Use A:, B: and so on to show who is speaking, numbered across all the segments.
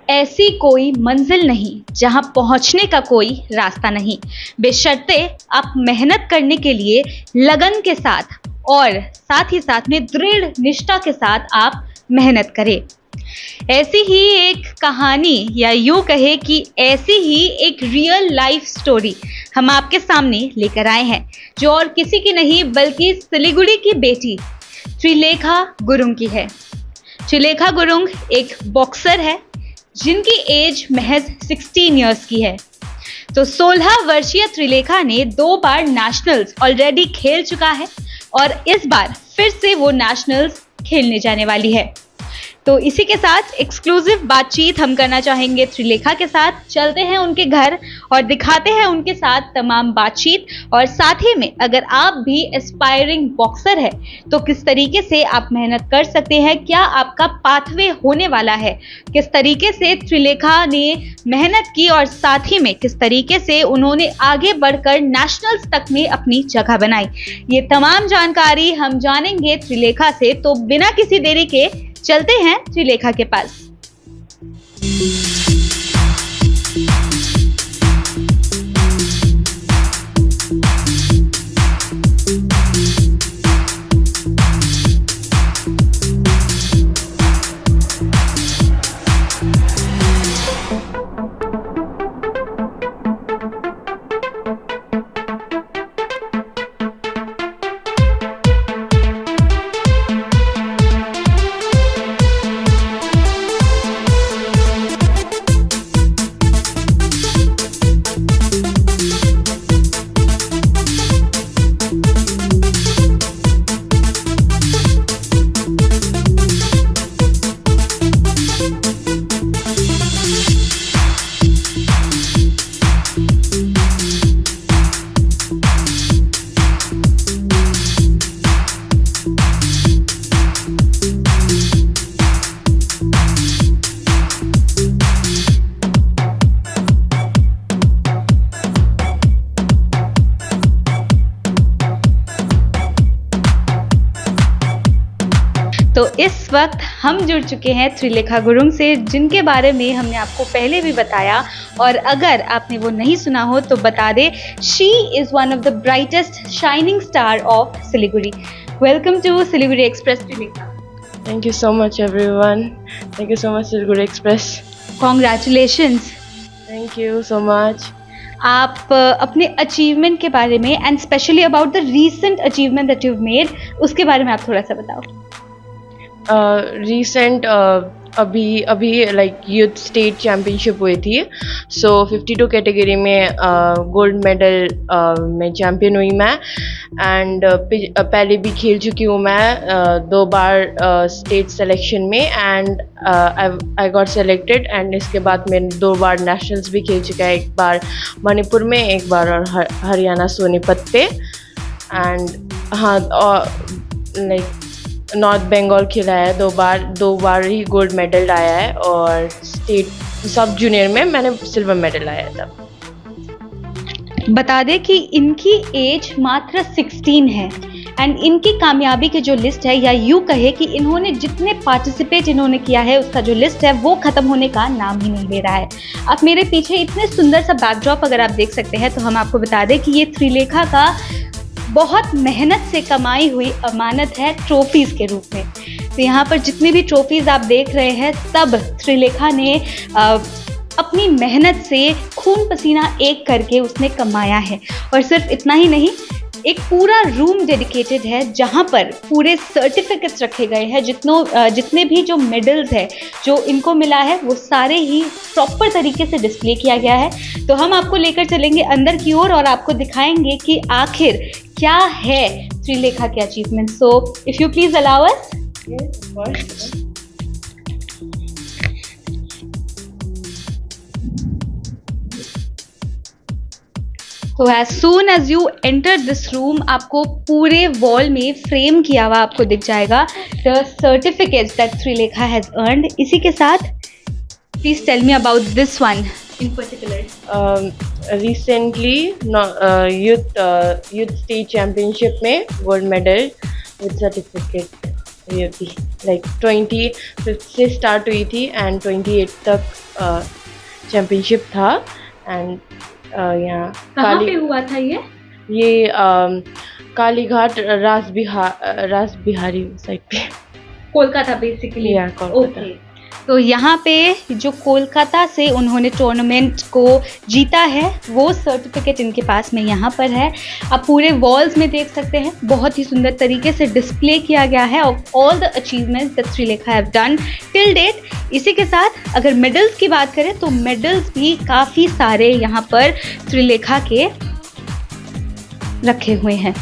A: ऐसी कोई मंजिल नहीं जहां पहुंचने का कोई रास्ता नहीं, बेशर्ते आप मेहनत करने के लिए लगन के साथ और साथ ही साथ में दृढ़ निष्ठा के साथ आप मेहनत करें। ऐसी ही एक कहानी या यूं कहे कि ऐसी ही एक रियल लाइफ स्टोरी हम आपके सामने लेकर आए हैं, जो और किसी की नहीं बल्कि सिलीगुड़ी की बेटी त्रिलेखा गुरुंग की है। त्रिलेखा गुरुंग एक बॉक्सर है जिनकी एज महज 16 इयर्स की है। तो 16 वर्षीय त्रिलेखा ने 2 बार नेशनल्स ऑलरेडी खेल चुका है और इस बार फिर से वो नेशनल्स खेलने जाने वाली है। तो इसी के साथ एक्सक्लूसिव बातचीत हम करना चाहेंगे त्रिलेखा के साथ। चलते हैं उनके घर और दिखाते हैं उनके साथ तमाम बातचीत, और साथ ही में अगर आप भी एस्पायरिंग बॉक्सर है तो किस तरीके से आप मेहनत कर सकते हैं, क्या आपका पाथवे होने वाला है, किस तरीके से त्रिलेखा ने मेहनत की और साथ ही में किस तरीके से उन्होंने आगे बढ़कर नेशनल्स तक में अपनी जगह बनाई, ये तमाम जानकारी हम जानेंगे त्रिलेखा से। तो बिना किसी देरी के चलते हैं त्रिलेखा के पास। तो इस वक्त हम जुड़ चुके हैं त्रिलेखा गुरुंग से, जिनके बारे में हमने आपको पहले भी बताया, और अगर आपने वो नहीं सुना हो तो बता दे। She is one of the brightest shining star of Siliguri. Welcome to Siliguri express Trilekha.
B: Thank you so much everyone. Thank you so much Siliguri Express.
A: Congratulations.
B: Thank you so much.
A: आप अपने अचीवमेंट के बारे में and specially about the recent achievement that you made, उसके बारे में आप थोड़ा सा बताओ।
B: Recent अभी लाइक यूथ स्टेट चैम्पियनशिप हुई थी, सो 52 कैटेगरी में गोल्ड मेडल में चैम्पियन हुई मैं। एंड पहले भी खेल चुकी हूँ मैं 2 बार स्टेट सिलेक्शन में, and I got selected. And इसके बाद मैंने 2 बार नेशनल्स भी खेल चुका है, एक बार मणिपुर में, एक बार और हरियाणा सोनीपत पे। एंड हाँ, लाइक नॉर्थ बंगाल खेला है 2 बार ही गोल्ड मेडल आया है, और स्टेट सब जूनियर में मैंने सिल्वर मेडल लाया था।
A: बता दें कि इनकी एज मात्र 16 है एंड इनकी कामयाबी की जो लिस्ट है, या यूँ कहे कि इन्होंने जितने पार्टिसिपेट इन्होंने किया है उसका जो लिस्ट है वो ख़त्म होने का नाम ही नहीं ले रहा है। आप मेरे पीछे इतने सुंदर सा बैकड्रॉप अगर आप देख सकते हैं तो हम आपको बता दें कि ये त्रिलेखा का बहुत मेहनत से कमाई हुई अमानत है ट्रॉफीज़ के रूप में। तो यहाँ पर जितनी भी ट्रॉफीज़ आप देख रहे हैं सब त्रिलेखा ने अपनी मेहनत से खून पसीना एक करके उसने कमाया है। और सिर्फ इतना ही नहीं, एक पूरा रूम डेडिकेटेड है जहाँ पर पूरे सर्टिफिकेट्स रखे गए हैं। जितने भी जो मेडल्स है जो इनको मिला है वो सारे ही प्रॉपर तरीके से डिस्प्ले किया गया है। तो हम आपको लेकर चलेंगे अंदर की ओर और आपको दिखाएंगे कि आखिर क्या है त्रिलेखा के achievement. So if you please allow us. तो as soon as you enter this room, आपको पूरे वॉल में फ्रेम किया हुआ आपको दिख जाएगा the certificates that Trilekha has earned. इसी के साथ please tell me about this one in particular.
B: Recently youth state championship में गोल्ड मेडल विद सर्टिफिकेट ये थी। लाइक 25 से स्टार्ट हुई थी एंड 28 तक चैम्पियनशिप था एंड यहाँ
A: कहाँ पे हुआ था
B: ये कालीघाट रास बिहारी साइड पे
A: कोलकाता बेसिकली।
B: या कोलकाता।
A: ओके, तो यहाँ पे जो कोलकाता से उन्होंने टूर्नामेंट को जीता है वो सर्टिफिकेट इनके पास में यहाँ पर है। आप पूरे वॉल्स में देख सकते हैं, बहुत ही सुंदर तरीके से डिस्प्ले किया गया है all the achievements that Shrilekha have done till date. इसी के साथ अगर मेडल्स की बात करें तो मेडल्स भी काफ़ी सारे यहाँ पर श्रीलेखा के रखे हुए हैं।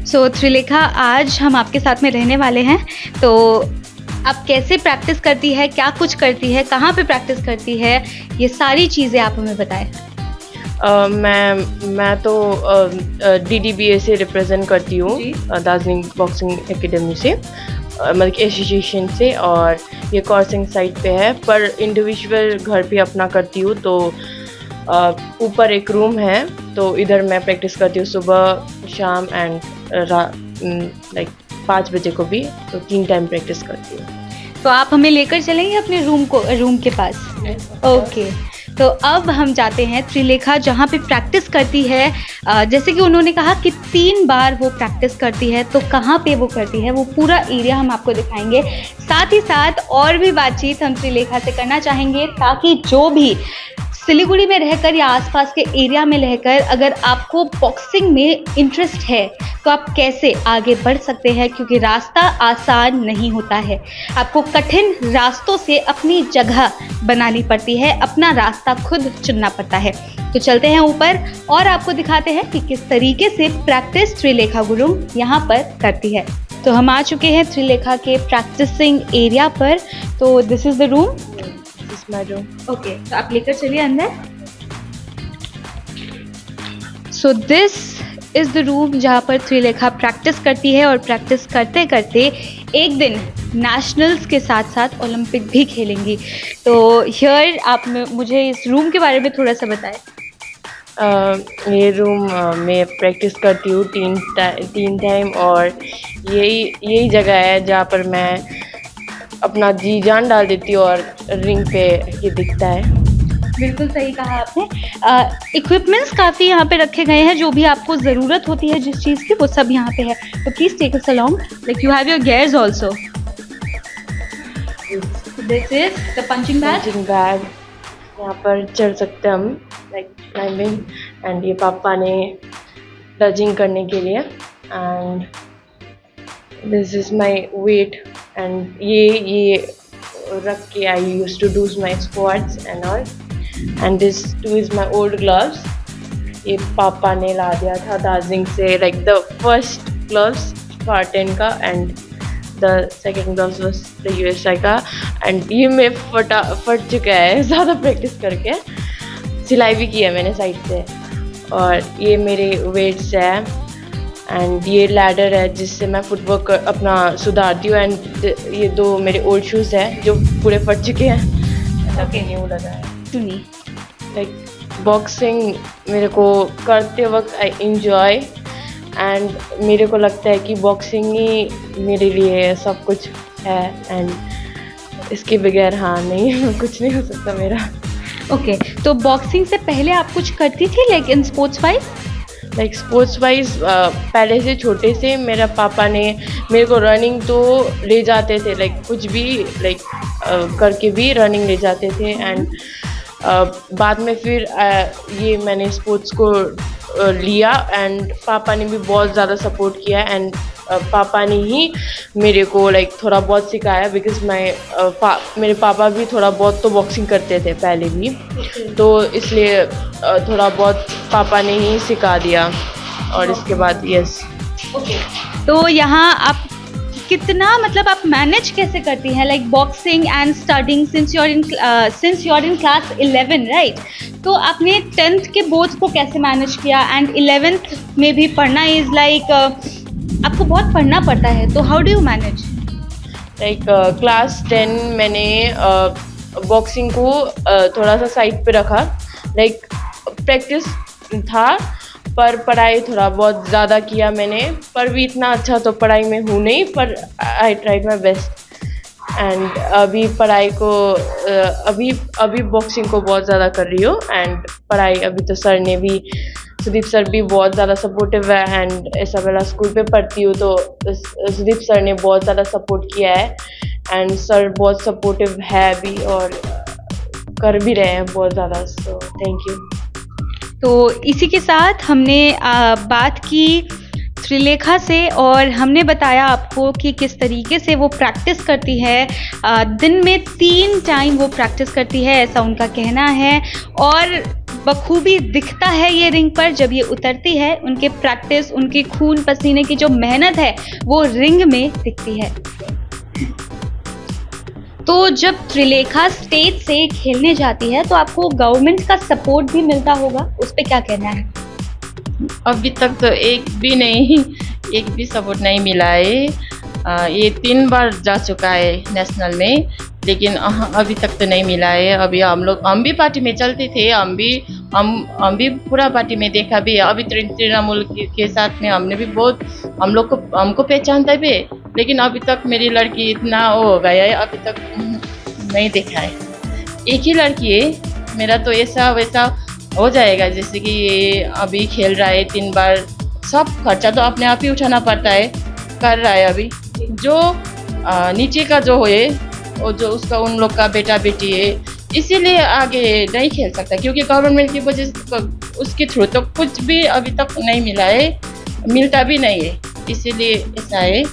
A: सो श्रीलेखा, आज हम आपके साथ में रहने वाले हैं, तो आप कैसे प्रैक्टिस करती है, क्या कुछ करती है, कहाँ पे प्रैक्टिस करती है, ये सारी चीज़ें आप हमें बताएं।
B: मैं तो DDBA से रिप्रेजेंट करती हूँ, दार्जिलिंग बॉक्सिंग एकेडमी से, मतलब एसोसिएशन से, और ये कोर्सिंग साइट पे है, पर इंडिविजुअल घर पे अपना करती हूँ। तो ऊपर एक रूम है, तो इधर मैं प्रैक्टिस करती हूँ सुबह, शाम एंड लाइक 5 बजे को भी, तो 3 टाइम प्रैक्टिस करती हूँ।
A: तो आप हमें लेकर चलेंगे अपने रूम के पास? ओके, तो अब हम जाते हैं श्रीलेखा जहाँ पे प्रैक्टिस करती है। जैसे कि उन्होंने कहा कि 3 बार वो प्रैक्टिस करती है, तो कहाँ पे वो करती है वो पूरा एरिया हम आपको दिखाएंगे। साथ ही साथ और भी बातचीत हम श्रीलेखा से करना चाहेंगे, ताकि जो भी सिलीगुड़ी में रहकर या आसपास के एरिया में रहकर अगर आपको बॉक्सिंग में इंटरेस्ट है तो आप कैसे आगे बढ़ सकते हैं, क्योंकि रास्ता आसान नहीं होता है। आपको कठिन रास्तों से अपनी जगह बनानी पड़ती है, अपना रास्ता खुद चुनना पड़ता है। तो चलते हैं ऊपर और आपको दिखाते हैं कि किस तरीके से प्रैक्टिस श्रीलेखा गुरुंग यहाँ पर करती है। तो हम आ चुके हैं श्रीलेखा के प्रैक्टिसिंग एरिया पर। तो this is the room. Okay, तो आप लेकर चलिए अंदर। So this is the room जहाँ पर श्रीलेखा प्रैक्टिस करती है, और प्रैक्टिस करते करते एक दिन नेशनल्स के साथ साथ ओलंपिक भी खेलेंगी। तो हियर आप मुझे इस रूम के बारे में थोड़ा सा बताएं।
B: ये रूम में प्रैक्टिस करती हूँ 3 टाइम, और यही जगह है जहाँ पर मैं अपना जी जान डाल देती हूँ और रिंग पे ये दिखता है।
A: बिल्कुल सही कहा आपने। इक्विपमेंट्स काफ़ी यहाँ पे रखे गए हैं, जो भी आपको ज़रूरत होती है जिस चीज़ की वो सब यहाँ पे है। तो please take us along, like you have your gears also. This is the punching bag.
B: यहाँ पर चढ़ सकते हैं हम, लाइक क्लाइंबिंग, एंड ये पापा ने डजिंग करने के लिए, and this is my weight, and ये रख के I use to do my squats and all, and this too is my old gloves. ये पापा ने ला दिया था दार्जिलिंग से, like the first gloves Spartan का, and the second gloves was the USA का, एंड ये मैं फट चुका है ज़्यादा प्रैक्टिस करके। सिलाई भी की है मैंने साइड से, और ये मेरे वेट्स है, एंड ये लैडर है जिससे मैं फुटवर्क अपना सुधारती हूँ, एंड ये 2 मेरे ओल्ड शूज़ हैं जो पूरे फट चुके हैं।
A: ओके,
B: न्यू लगा है।
A: सुनिए,
B: लाइक बॉक्सिंग मेरे को करते वक्त आई इंजॉय, एंड मेरे को लगता है कि बॉक्सिंग ही मेरे लिए सब कुछ है, एंड इसके बगैर नहीं कुछ नहीं हो सकता मेरा।
A: ओके, तो बॉक्सिंग से पहले आप कुछ करती थी like in sports wise?
B: Like sports wise पहले से छोटे से मेरा पापा ने मेरे को रनिंग तो ले जाते थे, लाइक कुछ भी लाइक करके भी रनिंग ले जाते थे, एंड बाद में फिर ये मैंने स्पोर्ट्स को लिया, एंड पापा ने भी बहुत ज़्यादा सपोर्ट किया, एंड पापा ने ही मेरे को लाइक थोड़ा बहुत सिखाया, बिकॉज मेरे पापा भी थोड़ा बहुत तो बॉक्सिंग करते थे पहले भी, तो इसलिए थोड़ा बहुत पापा ने ही सिखा दिया, और इसके बाद यस।
A: ओके, तो यहाँ आप कितना मतलब आप मैनेज कैसे करती हैं like boxing and studying since you are in class 11 right? तो आपने 10th के बोर्ड्स को कैसे मैनेज किया, एंड 11th में भी पढ़ना इज़ लाइक आपको बहुत पढ़ना पड़ता है, तो how do you manage?
B: Like class 10 मैंने बॉक्सिंग को थोड़ा सा साइड पे रखा, लाइक प्रैक्टिस था पर पढ़ाई थोड़ा बहुत ज़्यादा किया मैंने, पर भी इतना अच्छा तो पढ़ाई में हूँ नहीं, पर I tried my best. And अभी पढ़ाई को अभी बॉक्सिंग को बहुत ज़्यादा कर रही हूँ एंड पढ़ाई अभी तो सर ने भी सुदीप सर भी बहुत ज़्यादा सपोर्टिव है एंड इसाबेला स्कूल पे पढ़ती हूँ तो सुदीप सर ने बहुत ज़्यादा सपोर्ट किया है एंड सर बहुत सपोर्टिव है अभी और कर भी रहे हैं बहुत ज़्यादा, सो थैंक यू।
A: तो इसी के साथ हमने बात की त्रिलेखा से और हमने बताया आपको कि किस तरीके से वो प्रैक्टिस करती है। दिन में 3 टाइम वो प्रैक्टिस करती है, ऐसा उनका कहना है और बखूबी दिखता है ये रिंग पर जब ये उतरती है। उनके प्रैक्टिस, उनके खून पसीने की जो मेहनत है वो रिंग में दिखती है। तो जब त्रिलेखा स्टेज से खेलने जाती है तो आपको गवर्नमेंट का सपोर्ट भी मिलता होगा, उस पर क्या कहना है?
C: अभी तक तो एक भी सपोर्ट नहीं मिला है। ये 3 बार जा चुका है नेशनल में, लेकिन अभी तक तो नहीं मिला है। अभी हम भी पार्टी में चलते थे, हम भी पूरा पार्टी में देखा भी है। अभी तृणमूल के साथ में हमने भी बहुत हमको पहचानता भी, लेकिन अभी तक मेरी लड़की इतना हो गया है, अभी तक नहीं देखा है। एक ही लड़की है मेरा, तो ऐसा वैसा हो जाएगा। जैसे कि ये अभी खेल रहा है 3 बार, सब खर्चा तो अपने आप ही उठाना पड़ता है, कर रहा है। अभी जो नीचे का जो है वो जो उसका उन लोग का बेटा बेटी है, इसीलिए आगे नहीं खेल सकता, क्योंकि गवर्नमेंट की वजह से उसके थ्रू तो कुछ भी अभी तक नहीं मिला है, मिलता भी नहीं है, इसीलिए ऐसा है।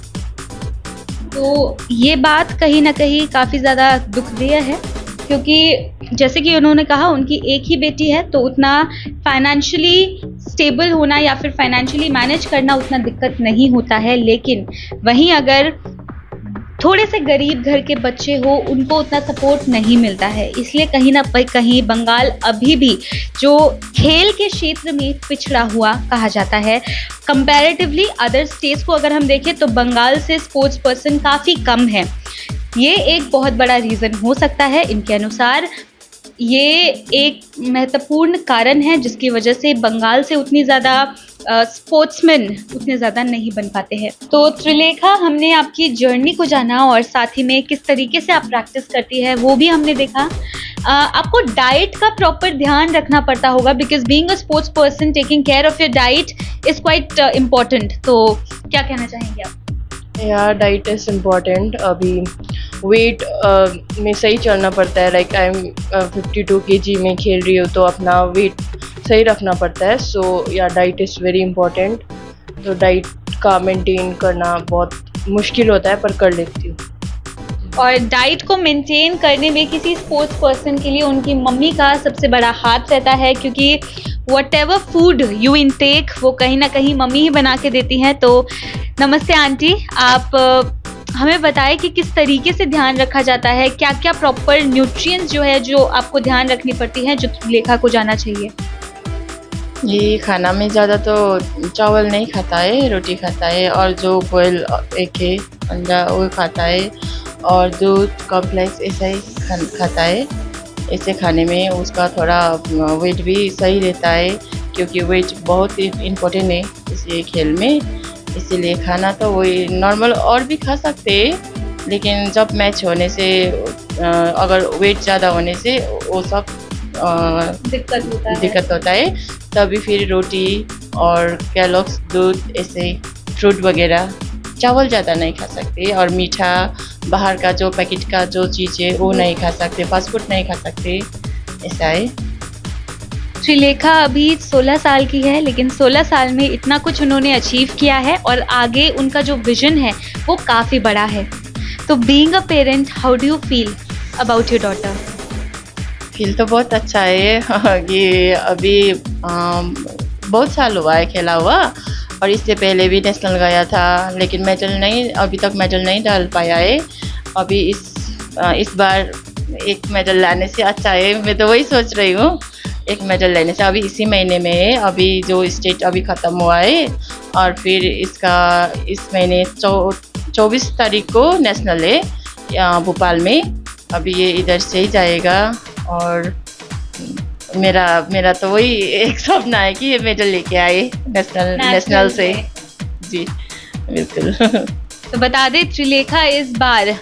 A: तो ये बात कहीं ना कहीं काफ़ी ज़्यादा दुखदेय है, क्योंकि जैसे कि उन्होंने कहा उनकी एक ही बेटी है, तो उतना फाइनेंशियली स्टेबल होना या फिर फाइनेंशियली मैनेज करना उतना दिक्कत नहीं होता है। लेकिन वहीं अगर थोड़े से गरीब घर के बच्चे हो, उनको उतना सपोर्ट नहीं मिलता है। इसलिए कहीं ना कहीं बंगाल अभी भी जो खेल के क्षेत्र में पिछड़ा हुआ कहा जाता है। कंपैरेटिवली अदर स्टेट्स को अगर हम देखें तो बंगाल से स्पोर्ट्स पर्सन काफ़ी कम है। ये एक बहुत बड़ा रीज़न हो सकता है इनके अनुसार। ये एक महत्वपूर्ण कारण है जिसकी वजह से बंगाल से उतनी ज़्यादा स्पोर्ट्समैन उतने ज़्यादा नहीं बन पाते हैं। तो त्रिलेखा, हमने आपकी जर्नी को जाना और साथ ही में किस तरीके से आप प्रैक्टिस करती है वो भी हमने देखा। आपको डाइट का प्रॉपर ध्यान रखना पड़ता होगा, because being a sports person taking care of your diet is quite important. तो क्या कहना चाहेंगे आप?
B: यार डाइट इज़ इम्पॉर्टेंट। अभी वेट में सही चलना पड़ता है। लाइक आई एम 52 kg में खेल रही हूँ, तो अपना वेट सही रखना पड़ता है। सो या डाइट इज़ वेरी इम्पॉर्टेंट। तो डाइट का मेंटेन करना बहुत मुश्किल होता है, पर कर लेती हूँ।
A: और डाइट को मेंटेन करने में किसी स्पोर्ट्स पर्सन के लिए उनकी मम्मी का सबसे बड़ा हाथ रहता है, क्योंकि व्हाटएवर फूड यू इनटेक वो कहीं ना कहीं मम्मी ही बना के देती हैं। तो नमस्ते आंटी, आप हमें बताएं कि किस तरीके से ध्यान रखा जाता है, क्या क्या प्रॉपर न्यूट्रिएंट्स जो है जो आपको ध्यान रखनी पड़ती है, जो त्रिलेखा को जाना चाहिए?
C: ये खाना में ज़्यादा तो चावल नहीं खाता है, रोटी खाता है, और जो बॉयल एक है अंडा वो खाता है, और दूध कॉम्प्लेक्स ऐसा ही खाता है। ऐसे खाने में उसका थोड़ा वेट भी सही रहता है, क्योंकि वेट बहुत इम्पोर्टेंट है इस खेल में। इसीलिए खाना तो वही नॉर्मल और भी खा सकते हैं, लेकिन जब मैच होने से अगर वेट ज़्यादा होने से वो सब दिक्कत होता है, तभी फिर रोटी और कैलोग्स, दूध, ऐसे फ्रूट वगैरह, चावल ज़्यादा नहीं खा सकते, और मीठा बाहर का जो पैकेट का जो चीज़ है वो नहीं खा सकते, फास्ट फूड नहीं खा सकते, ऐसा है।
A: त्रिलेखा अभी 16 साल की है, लेकिन 16 साल में इतना कुछ उन्होंने अचीव किया है और आगे उनका जो विजन है वो काफ़ी बड़ा है। तो being a parent, how do you feel about your daughter?
C: Feel तो बहुत अच्छा है। ये अभी बहुत साल हुआ है खेला हुआ, और इससे पहले भी नेशनल गया था, लेकिन अभी तक मेडल नहीं डाल पाया है। अभी इस बार एक मेडल लाने से अच्छा है, मैं तो वही सोच रही हूँ, एक मेडल लेने से। अभी इसी महीने में है, अभी जो स्टेट अभी ख़त्म हुआ है, और फिर इस महीने 24 तारीख को नेशनल है भोपाल में। अभी ये इधर से ही जाएगा, और मेरा तो वही एक सपना है कि ये मेडल लेके आए नेशनल से। जी बिल्कुल।
A: तो बता दें त्रिलेखा इस बार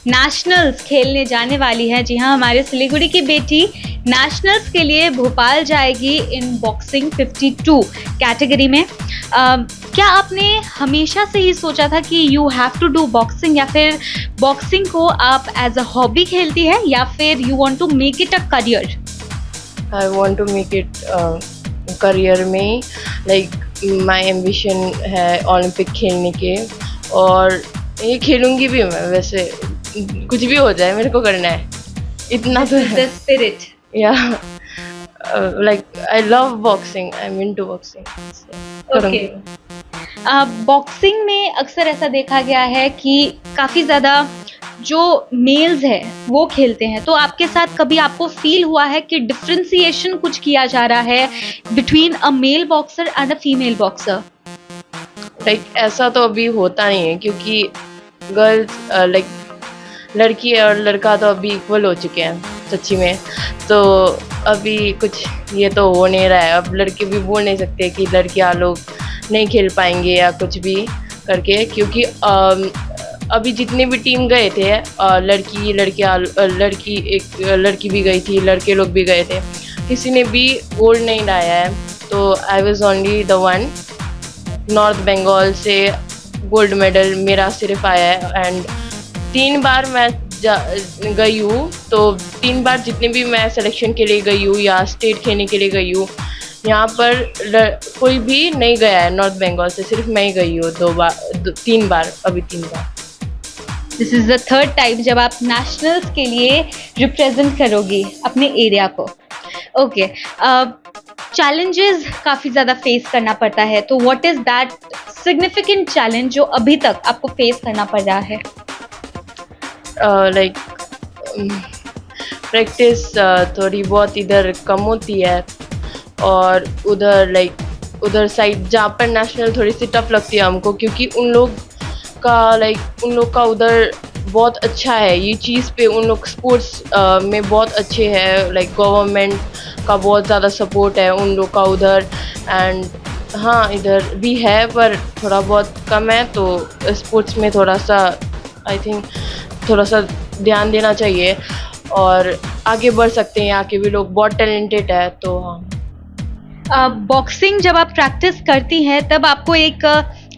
A: नेशनल्स खेलने जाने वाली है। जी हाँ, हमारे सिलीगुड़ी की बेटी नेशनल्स के लिए भोपाल जाएगी इन बॉक्सिंग 52 कैटेगरी में। क्या आपने हमेशा से ही सोचा था कि you have to do boxing, या फिर बॉक्सिंग को आप एज अ हॉबी खेलती है, या फिर you want to make it a career?
B: I want to make it career में, लाइक माय एम्बिशन है ओलंपिक खेलने के, और ये खेलूंगी भी मैं। वैसे कुछ भी हो जाए मेरे को करना है, इतना तो है।
A: The spirit.
B: Yeah like I love boxing, I am into boxing.
A: Okay. Boxing में अक्सर ऐसा देखा गया है कि काफ़ी ज़्यादा जो मेल्स है वो खेलते हैं, तो आपके साथ कभी आपको फील हुआ है कि डिफ्रेंसिएशन कुछ किया जा रहा है between a male boxer and a female boxer?
B: Like ऐसा तो अभी होता नहीं है, क्योंकि गर्ल्स लाइक लड़की और लड़का तो अभी इक्वल हो चुके हैं सच्ची में। तो अभी कुछ ये तो हो नहीं रहा है। अब लड़के भी बोल नहीं सकते कि लड़कियां लोग नहीं खेल पाएंगे या कुछ भी करके, क्योंकि अभी जितने भी टीम गए थे, लड़की भी गई थी, लड़के लोग भी गए थे, किसी ने भी गोल्ड नहीं लाया है। तो I was only the one. North Bengal से गोल्ड मेडल मेरा सिर्फ आया है, एंड 3 बार मैं गई हूँ। तो 3 बार जितने भी मैं सिलेक्शन के लिए गई हूँ या स्टेट खेलने के लिए गई हूँ, यहाँ पर कोई भी नहीं गया है नॉर्थ बंगाल से, सिर्फ मैं ही गई हूँ 3 बार, अभी 3 बार।
A: This is the third time जब आप नेशनल्स के लिए रिप्रेजेंट करोगी अपने एरिया को। ओके। चैलेंजेस काफ़ी ज़्यादा फेस करना पड़ता है, तो what is that significant challenge जो अभी तक आपको फेस करना पड़ रहा है?
B: लाइक प्रैक्टिस थोड़ी बहुत इधर कम होती है, और उधर साइड जहाँ पर नेशनल थोड़ी सी टफ लगती है हमको, क्योंकि उन लोग का उधर बहुत अच्छा है ये चीज़ पे। उन लोग स्पोर्ट्स में बहुत अच्छे हैं, लाइक गवर्नमेंट का बहुत ज़्यादा सपोर्ट है उन लोग का उधर। एंड हाँ, इधर भी है पर थोड़ा बहुत कम है, तो स्पोर्ट्स में थोड़ा सा आई थिंक थोड़ा सा ध्यान देना चाहिए, और आगे बढ़ सकते हैं। यहाँ के भी लोग बहुत टैलेंटेड है। तो हाँ,
A: बॉक्सिंग जब आप प्रैक्टिस करती हैं तब आपको एक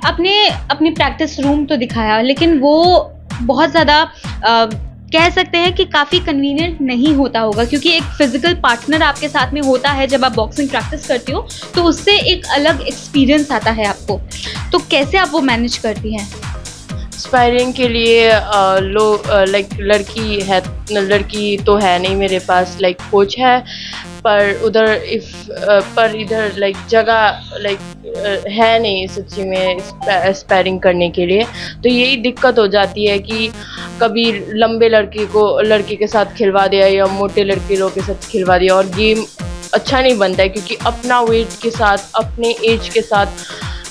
A: अपनी प्रैक्टिस रूम तो दिखाया, लेकिन वो बहुत ज़्यादा कह सकते हैं कि काफ़ी कन्वीनियंट नहीं होता होगा, क्योंकि एक फिजिकल पार्टनर आपके साथ में होता है जब आप बॉक्सिंग प्रैक्टिस करती हो, तो उससे एक अलग एक्सपीरियंस आता है आपको। तो कैसे आप वो मैनेज करती हैं?
B: स्पायरिंग के लिए लाइक लड़की तो है नहीं मेरे पास, लाइक कोच है, पर इधर लाइक जगह है नहीं सच्ची में स्पैरिंग करने के लिए। तो यही दिक्कत हो जाती है कि कभी लंबे लड़के के साथ खिलवा दिया या मोटे लड़के लोग के साथ खिलवा दिया, और गेम अच्छा नहीं बनता है, क्योंकि अपना वेट के साथ अपने एज के साथ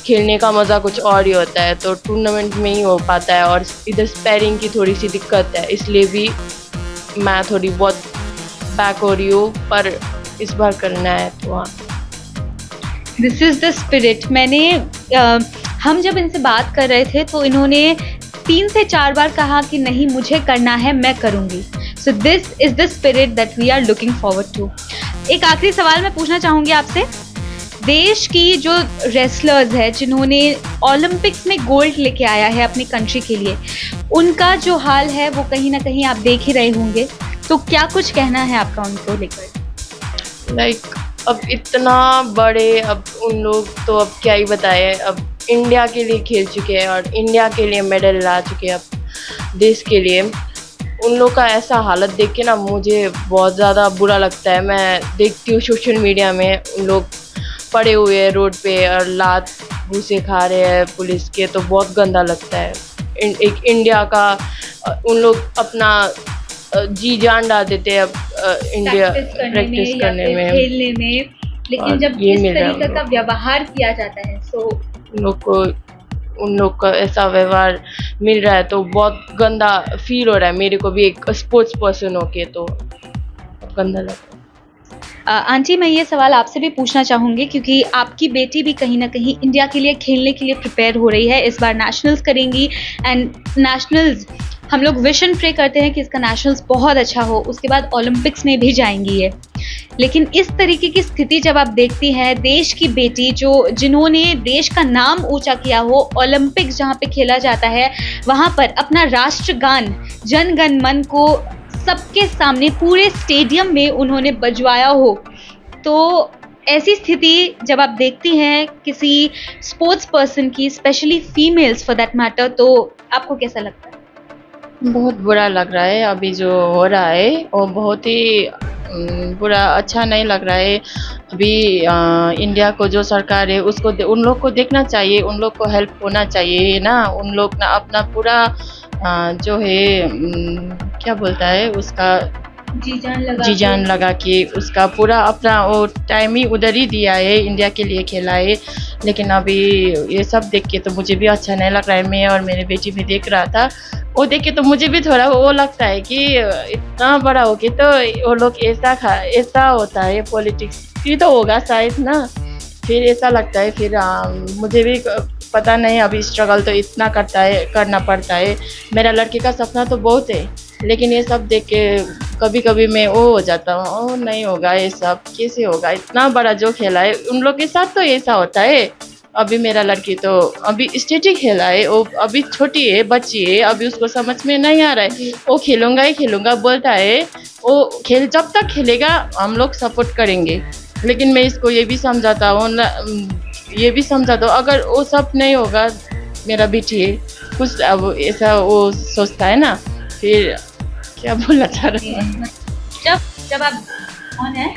B: खेलने का मज़ा कुछ और ही होता है। तो टूर्नामेंट में ही हो पाता है, और इधर स्पैरिंग की थोड़ी सी दिक्कत है, इसलिए भी मैं थोड़ी बहुत बैक हो रही हूँ, पर इस बार करना है। तो हाँ,
A: दिस इज़ द स्पिरिट। हम जब इनसे बात कर रहे थे तो इन्होंने 3 से 4 बार कहा कि नहीं, मुझे करना है, मैं करूँगी। So this is the spirit that we are looking forward to. एक आखिरी सवाल मैं पूछना चाहूँगी आपसे। देश की जो रेसलर्स है जिन्होंने ओलंपिक्स में गोल्ड लेके आया है अपनी कंट्री के लिए, उनका जो हाल है वो कहीं ना कहीं आप देख ही रहे होंगे, तो क्या कुछ कहना है आपका उनको लेकर?
B: लाइक अब इतना बड़े, अब उन लोग तो अब क्या ही बताए, अब इंडिया के लिए खेल चुके हैं और इंडिया के लिए मेडल ला चुके हैं अब देश के लिए। उन लोग का ऐसा हालत देख के ना मुझे बहुत ज़्यादा बुरा लगता है। मैं देखती हूँ सोशल मीडिया में उन लोग पड़े हुए हैं रोड पे और लात भूसे खा रहे हैं पुलिस के, तो बहुत गंदा लगता है। एक इंडिया का उन लोग अपना जी जान डाल देते हैं अब इंडिया प्रैक्टिस करने में,
A: खेलने में, लेकिन जब इस तरीके का व्यवहार किया जाता है तो
B: उन लोग का ऐसा व्यवहार मिल रहा है तो बहुत गंदा फील हो रहा है मेरे को भी, एक स्पोर्ट्स पर्सन होके तो गंदा लगता है।
A: आंटी, मैं ये सवाल आपसे भी पूछना चाहूँगी क्योंकि आपकी बेटी भी कहीं ना कहीं इंडिया के लिए खेलने के लिए प्रिपेयर हो रही है, इस बार नेशनल्स करेंगी, एंड नेशनल्स हम लोग विश एंड प्रे करते हैं कि इसका नेशनल्स बहुत अच्छा हो, उसके बाद ओलंपिक्स में भी जाएंगी ये। लेकिन इस तरीके की स्थिति जब आप देखती हैं, देश की बेटी जिन्होंने देश का नाम ऊंचा किया हो, ओलंपिक्स जहां पे खेला जाता है वहां पर अपना राष्ट्रगान जन गण मन को सबके सामने पूरे स्टेडियम में उन्होंने बजवाया हो, तो ऐसी स्थिति जब आप देखती हैं किसी स्पोर्ट्स पर्सन की, specially females for that matter, तो आपको कैसा लगता है?
C: बहुत बुरा लग रहा है अभी जो हो रहा है, वो बहुत ही बुरा, अच्छा नहीं लग रहा है। अभी इंडिया को जो सरकार है उसको उन लोग को देखना चाहिए, उन लोग को हेल्प होना चाहिए ना। उन लोग ना अपना पूरा जो है क्या बोलता है उसका जी जान लगा के उसका पूरा अपना वो टाइम ही उधर ही दिया है, इंडिया के लिए खेला है। लेकिन अभी ये सब देख के तो मुझे भी अच्छा नहीं लग रहा है। मैं और मेरी बेटी भी देख रहा था, वो देख के तो मुझे भी थोड़ा वो लगता है कि इतना बड़ा हो के तो वो लोग ऐसा होता है, पॉलिटिक्स ही तो होगा शायद ना। फिर ऐसा लगता है, फिर मुझे भी पता नहीं, अभी स्ट्रगल तो इतना करना पड़ता है। मेरा लड़के का सपना तो बहुत है, लेकिन ये सब देख के कभी कभी मैं वो हो जाता हूँ, ओ नहीं होगा, ये सब कैसे होगा, इतना बड़ा जो खेला है उन लोग के साथ तो ऐसा होता है। अभी मेरा लड़की तो अभी स्टेटिक खेला है, वो अभी छोटी है, बच्ची है, अभी उसको समझ में नहीं आ रहा है। वो खेलूंगा ही खेलूंगा बोलता है, वो जब तक खेलेगा हम लोग सपोर्ट करेंगे। लेकिन मैं इसको ये भी समझाता हूँ अगर वो सब नहीं होगा, मेरा बेटी है कुछ अब ऐसा वो सोचता है ना, फिर क्या बोलना चाह रहे हैं।
A: जब आप कौन है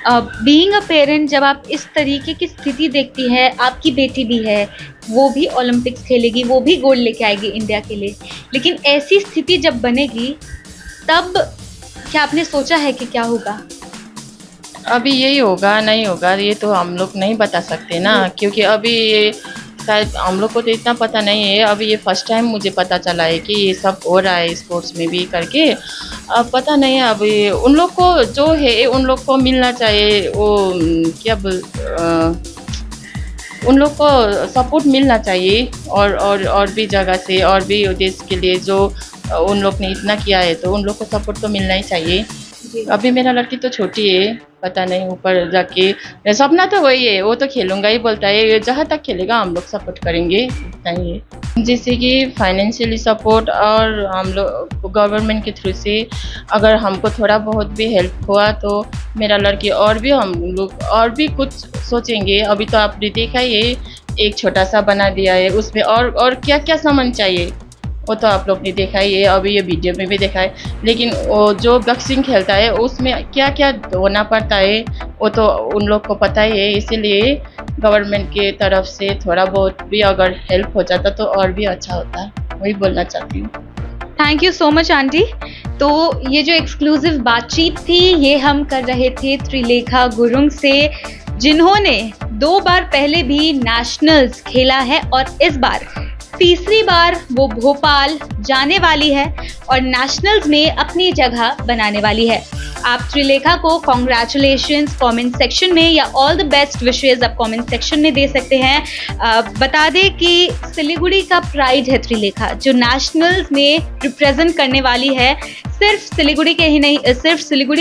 A: बीइंग अ पेरेंट, जब आप इस तरीके की स्थिति देखती है, आपकी बेटी भी है, वो भी ओलंपिक्स खेलेगी, वो भी गोल्ड लेके आएगी इंडिया के लिए, लेकिन ऐसी स्थिति जब बनेगी तब क्या आपने सोचा है कि क्या होगा?
C: अभी यही होगा नहीं होगा ये तो हम लोग नहीं बता सकते ना, क्योंकि अभी ये शायद हम लोग को तो इतना पता नहीं है। अभी ये फर्स्ट टाइम मुझे पता चला है कि ये सब हो रहा है स्पोर्ट्स में भी करके। अब पता नहीं है, अभी उन लोग को जो है उन लोग को मिलना चाहिए, वो उन लोग को सपोर्ट मिलना चाहिए और भी जगह से, और भी देश के लिए जो उन लोग ने इतना किया है तो उन लोग को सपोर्ट तो मिलना ही चाहिए। अभी मेरा लड़की तो छोटी है, पता नहीं ऊपर जाके सपना तो वही है, वो तो खेलूंगा ही बोलता है, जहाँ तक खेलेगा हम लोग सपोर्ट करेंगे, इतना ही है। जैसे कि फाइनेंशियली सपोर्ट और हम लोग गवर्नमेंट के थ्रू से अगर हमको थोड़ा बहुत भी हेल्प हुआ तो मेरा लड़की और भी हम लोग और भी कुछ सोचेंगे। अभी तो आपने देखा ही है, एक छोटा सा बना दिया है, उसमें और क्या क्या सामान चाहिए वो तो आप लोग ने देखा ही है, अभी ये वीडियो में भी देखा है। लेकिन वो जो बॉक्सिंग खेलता है उसमें क्या क्या होना पड़ता है वो तो उन लोग को पता ही है। इसीलिए गवर्नमेंट के तरफ से थोड़ा बहुत भी अगर हेल्प हो जाता तो और भी अच्छा होता, वही बोलना चाहती हूँ।
A: Thank you so much aunty. तो ये जो एक्सक्लूसिव बातचीत थी ये हम कर रहे थे त्रिलेखा गुरुंग से, जिन्होंने 2 बार पहले भी नेशनल्स खेला है और इस बार तीसरी बार वो भोपाल जाने वाली है और नेशनल्स में अपनी जगह बनाने वाली है। आप त्रिलेखा को कॉन्ग्रेचुलेशंस कमेंट सेक्शन में या ऑल द बेस्ट विशेस आप कमेंट सेक्शन में दे सकते हैं। बता दें कि सिलीगुड़ी का प्राइड है त्रिलेखा, जो नेशनल्स में रिप्रेजेंट करने वाली है, सिर्फ सिलीगुड़ी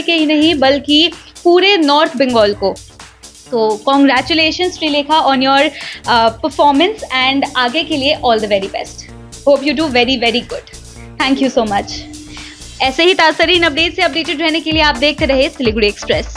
A: के ही नहीं बल्कि पूरे नॉर्थ बंगाल को। तो congratulations Trilekha on your performance and आगे के लिए all the very best. Hope you do very very good. Thank you so much. ऐसे ही ताज़ा अपडेट से अपडेटेड रहने के लिए आप देखते रहे सिलीगुड़ी एक्सप्रेस।